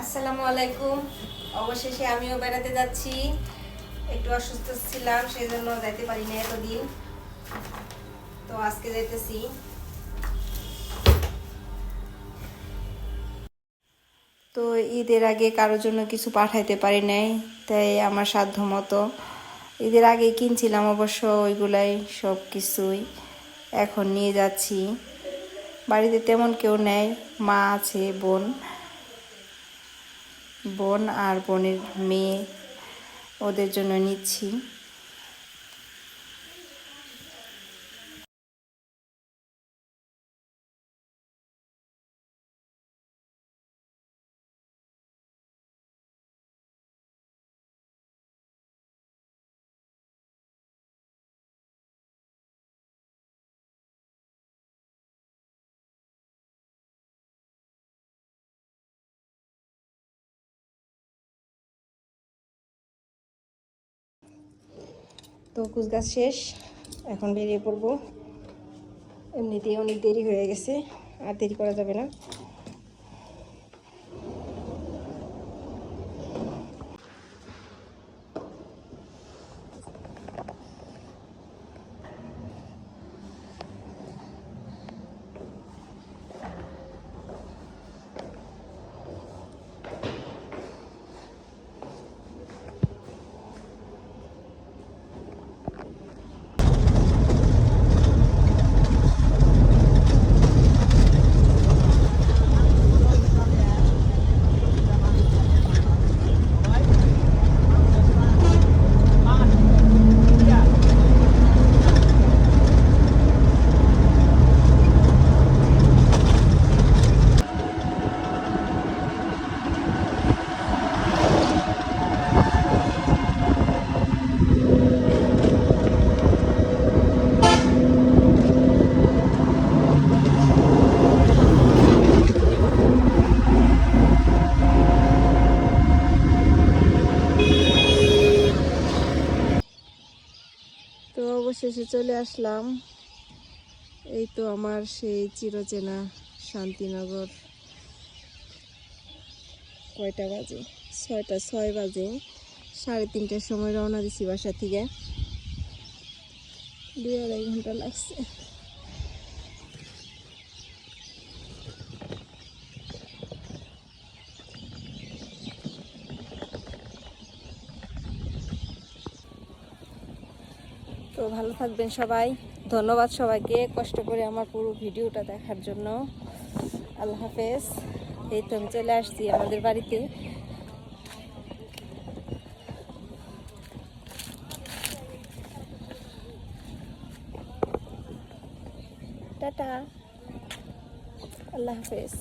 আসসালামু আলাইকুম। অবশেষে আমিও বেড়াতে যাচ্ছি। একটু অসুস্থ ছিলাম, সেই জন্য যাইতে পারি না এতদিন। তো আজকে যাইতেছি। তো ঈদের আগে কারোর জন্য কিছু পাঠাইতে পারি নাই, তাই আমার সাধ্য মতো ঈদের আগে কিনছিলাম অবশ্য ওইগুলাই সব কিছুই এখন নিয়ে যাচ্ছি। বাড়িতে তেমন কেউ নেই, মা আছে, বোন আর বোনের মেয়ে, ওদের জন্য নিচ্ছি। তো কুচগাছ শেষ, এখন বেরিয়ে পড়বো। এমনিতেই অনেক দেরি হয়ে গেছে, আর দেরি করা যাবে না। তো অবশেষে চলে আসলাম। এই তো আমার সেই চিরচেনা শান্তিনগর। কয়টা বাজে? 6:06 বাজে। 3:30টার সময় রওনা দিছি বাসা থেকে। 2-2.5 ঘন্টা লাগছে। তো ভালো থাকবেন সবাই। ধন্যবাদ সবাইকে কষ্ট করে আমার পুরো ভিডিওটা দেখার জন্য। আল্লাহ হাফেজ। এই তো আমি চলে আসছি আমাদের বাড়িতে। টাটা, আল্লাহ হাফেজ।